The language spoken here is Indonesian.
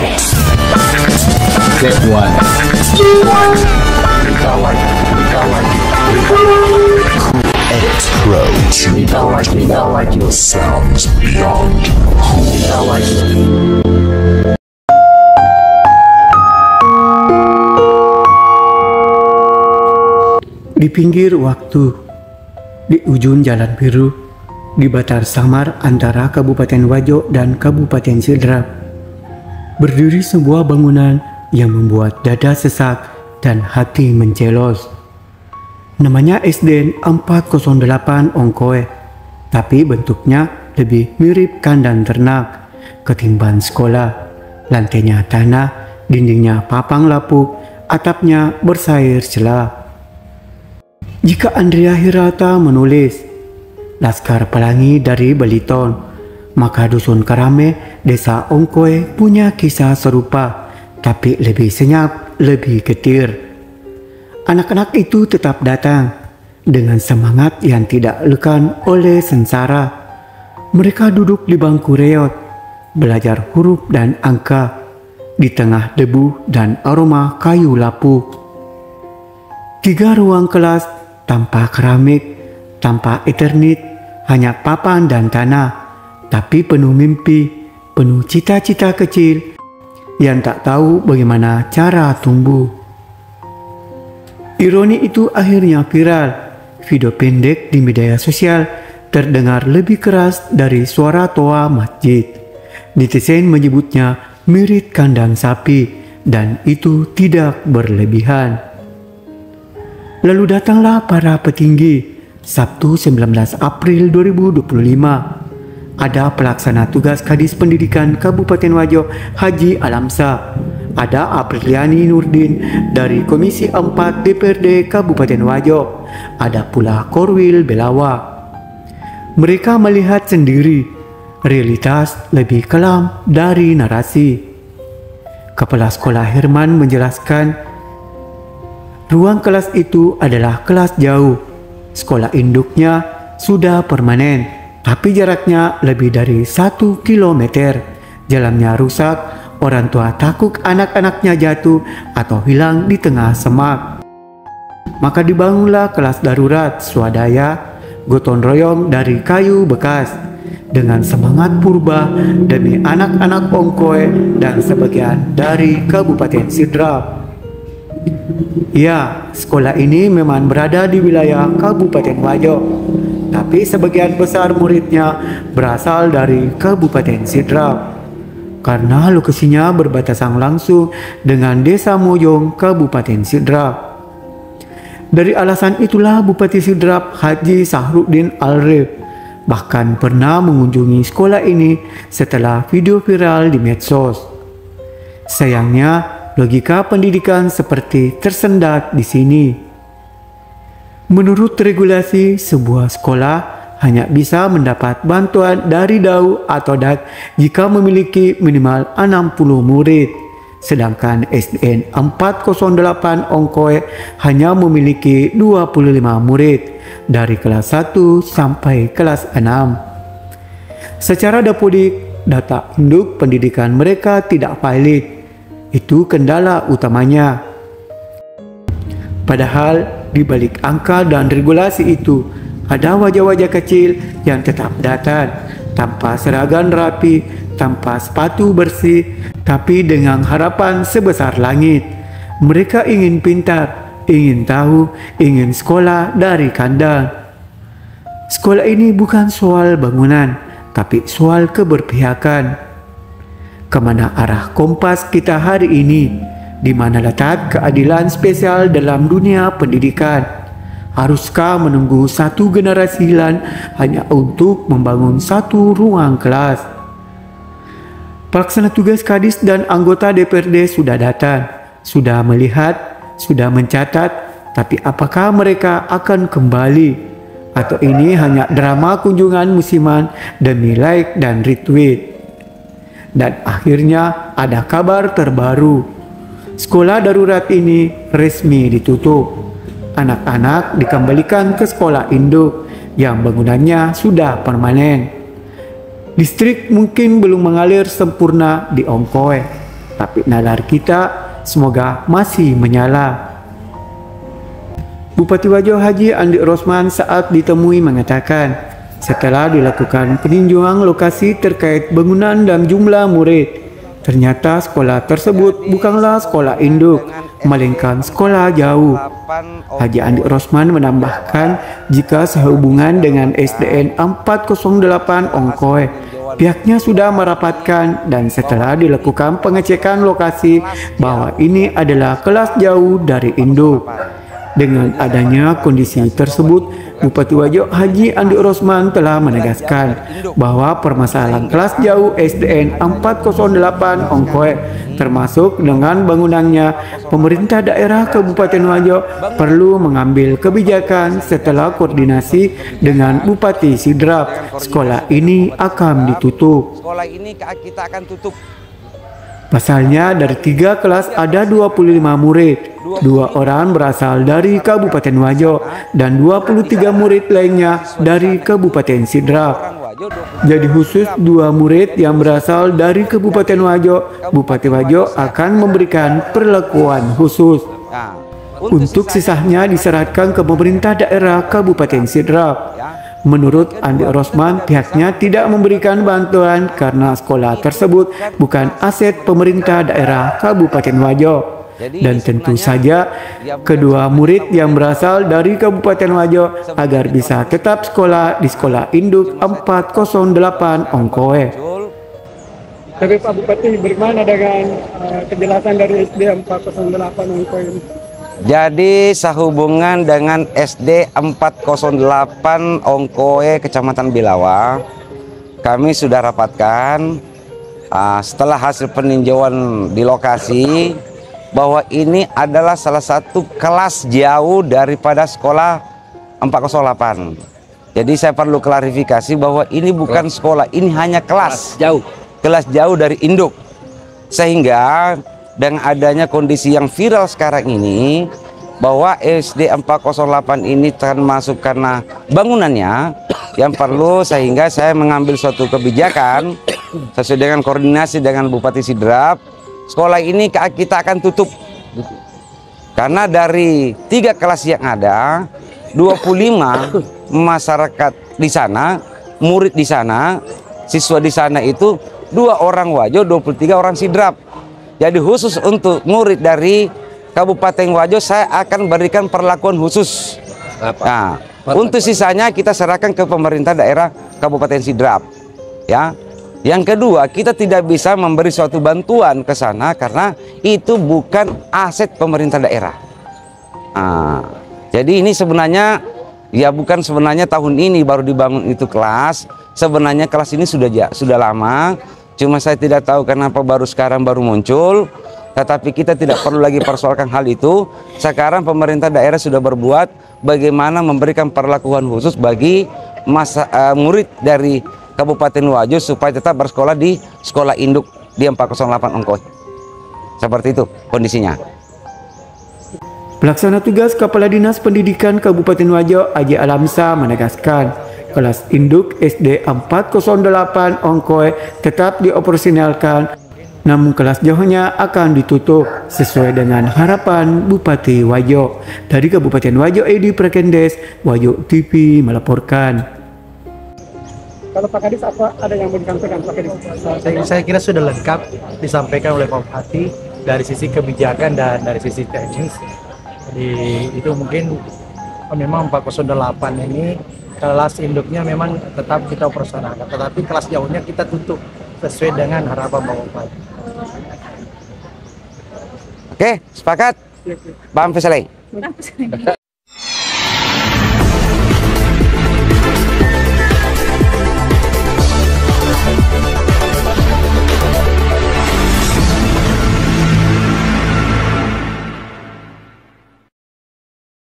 Step 1. Approach your sounds beyond Di pinggir waktu, di ujung Jalan Biru, di batar samar antara Kabupaten Wajo dan Kabupaten Sidrap, berdiri sebuah bangunan yang membuat dada sesak dan hati mencelos. Namanya SDN 408 Ongkoe, tapi bentuknya lebih mirip kandang ternak ketimbang sekolah. Lantainya tanah, dindingnya papang lapuk, atapnya bersair celah. Jika Andrea Hirata menulis Laskar Pelangi dari Beliton, maka Dusun Karame, Desa Ongkoe punya kisah serupa, tapi lebih senyap, lebih getir. Anak-anak itu tetap datang dengan semangat yang tidak lekang oleh sengsara. Mereka duduk di bangku reot, belajar huruf dan angka di tengah debu dan aroma kayu lapuk. 3 ruang kelas tanpa keramik, tanpa eternit, hanya papan dan tanah, tapi penuh mimpi, penuh cita-cita kecil yang tak tahu bagaimana cara tumbuh. Ironi itu akhirnya viral. Video pendek di media sosial terdengar lebih keras dari suara toa masjid. Netizen menyebutnya mirip kandang sapi, dan itu tidak berlebihan. Lalu datanglah para petinggi. Sabtu 19 April 2025, ada pelaksana tugas Kadis Pendidikan Kabupaten Wajo Haji Alamsa, ada Apriliani Nurdin dari Komisi 4 DPRD Kabupaten Wajo, ada pula Korwil Belawa. Mereka melihat sendiri, realitas lebih kelam dari narasi. Kepala Sekolah Herman menjelaskan, ruang kelas itu adalah kelas jauh. Sekolah induknya sudah permanen, tapi jaraknya lebih dari 1 kilometer. Jalannya rusak, orang tua takut anak-anaknya jatuh atau hilang di tengah semak. Maka dibangunlah kelas darurat swadaya, gotong royong dari kayu bekas, dengan semangat purba demi anak-anak Ongkoe dan sebagian dari Kabupaten Sidrap. Ya, sekolah ini memang berada di wilayah Kabupaten Wajo, tapi sebagian besar muridnya berasal dari Kabupaten Sidrap, karena lokasinya berbatasan langsung dengan Desa Mojong, Kabupaten Sidrap. Dari alasan itulah Bupati Sidrap Haji Sahrudin Alrif bahkan pernah mengunjungi sekolah ini setelah video viral di medsos. Sayangnya, logika pendidikan seperti tersendat di sini. Menurut regulasi, sebuah sekolah hanya bisa mendapat bantuan dari DAU atau DAT jika memiliki minimal 60 murid. Sedangkan SDN 408 Ongkoe hanya memiliki 25 murid dari kelas 1 sampai kelas 6. Secara dapodik, data induk pendidikan mereka tidak valid. Itu kendala utamanya. Padahal di balik angka dan regulasi itu ada wajah-wajah kecil yang tetap datang tanpa seragam rapi, tanpa sepatu bersih, tapi dengan harapan sebesar langit. Mereka ingin pintar, ingin tahu, ingin sekolah dari kandang. Sekolah ini bukan soal bangunan, tapi soal keberpihakan. Kemana arah kompas kita hari ini? Di mana letak keadilan spesial dalam dunia pendidikan? Haruskah menunggu satu generasi hilang hanya untuk membangun satu ruang kelas? Pelaksana tugas Kadis dan anggota DPRD sudah datang, sudah melihat, sudah mencatat, tapi apakah mereka akan kembali? Atau ini hanya drama kunjungan musiman demi like dan retweet? Dan akhirnya ada kabar terbaru. Sekolah darurat ini resmi ditutup. Anak-anak dikembalikan ke sekolah induk yang bangunannya sudah permanen. Listrik mungkin belum mengalir sempurna di Ongkoe, tapi nalar kita semoga masih menyala. Bupati Wajo Haji Andi Rosman saat ditemui mengatakan, setelah dilakukan peninjauan lokasi terkait bangunan dan jumlah murid, ternyata sekolah tersebut bukanlah sekolah induk, melainkan sekolah jauh. Haji Andi Rosman menambahkan, jika sehubungan dengan SDN 408 Ongkoe, pihaknya sudah merapatkan dan setelah dilakukan pengecekan lokasi bahwa ini adalah kelas jauh dari induk. Dengan adanya kondisi tersebut, Bupati Wajo Haji Andi Rosman telah menegaskan bahwa permasalahan kelas jauh SDN 408 Ongkoe termasuk dengan bangunannya, pemerintah daerah Kabupaten Wajo perlu mengambil kebijakan setelah koordinasi dengan Bupati Sidrap. Sekolah ini akan ditutup. Sekolah ini kita akan tutup. Pasalnya dari 3 kelas ada 25 murid, 2 orang berasal dari Kabupaten Wajo dan 23 murid lainnya dari Kabupaten Sidrap. Jadi khusus 2 murid yang berasal dari Kabupaten Wajo, Bupati Wajo akan memberikan perlakuan khusus. Untuk sisanya diserahkan ke pemerintah daerah Kabupaten Sidrap. Menurut Andi Rosman, pihaknya tidak memberikan bantuan karena sekolah tersebut bukan aset pemerintah daerah Kabupaten Wajo. Dan tentu saja kedua murid yang berasal dari Kabupaten Wajo agar bisa tetap sekolah di sekolah induk 408 Ongkoe. Tapi Pak Bupati, bagaimana dengan kejelasan dari SD 408 Ongkoe ini? Jadi sehubungan dengan SD 408 Ongkoe Kecamatan Bilawa, kami sudah rapatkan setelah hasil peninjauan di lokasi bahwa ini adalah salah satu kelas jauh daripada sekolah 408. Jadi saya perlu klarifikasi bahwa ini bukan sekolah, ini hanya kelas jauh dari induk. Sehingga dengan adanya kondisi yang viral sekarang ini, bahwa SD 408 ini termasuk karena bangunannya yang perlu, sehingga saya mengambil suatu kebijakan sesuai dengan koordinasi dengan Bupati Sidrap, sekolah ini kita akan tutup. Karena dari 3 kelas yang ada, 25 masyarakat di sana, murid di sana, siswa di sana itu 2 orang Wajo, 23 orang Sidrap. Jadi khusus untuk murid dari Kabupaten Wajo saya akan berikan perlakuan khusus. Nah, untuk sisanya kita serahkan ke pemerintah daerah Kabupaten Sidrap. Ya. Yang kedua, kita tidak bisa memberi suatu bantuan ke sana karena itu bukan aset pemerintah daerah. Nah, jadi ini sebenarnya bukan sebenarnya tahun ini baru dibangun itu kelas. Sebenarnya kelas ini sudah lama. Cuma saya tidak tahu kenapa sekarang baru muncul, tetapi kita tidak perlu lagi persoalkan hal itu. Sekarang pemerintah daerah sudah berbuat bagaimana memberikan perlakuan khusus bagi murid dari Kabupaten Wajo supaya tetap bersekolah di sekolah induk di 408 Ongkoe. Seperti itu kondisinya. Pelaksana tugas Kepala Dinas Pendidikan Kabupaten Wajo Aji Alamsa menegaskan, kelas induk SD 408 Ongkoe tetap dioperasionalkan, namun kelas jauhnya akan ditutup sesuai dengan harapan Bupati Wajo. Dari Kabupaten Wajo, Edi Prakendes, Wajo TV melaporkan. Kalau Pak Kadis, apa ada yang mau disampaikan Pak Kadis? Saya kira sudah lengkap disampaikan oleh Pak Bupati dari sisi kebijakan dan dari sisi teknis. Jadi itu mungkin memang 408 ini kelas induknya memang tetap kita operasionalkan, tetapi kelas jauhnya kita tutup sesuai dengan harapan Pak Bupati. Oke, sepakat? Bang Fisaleh.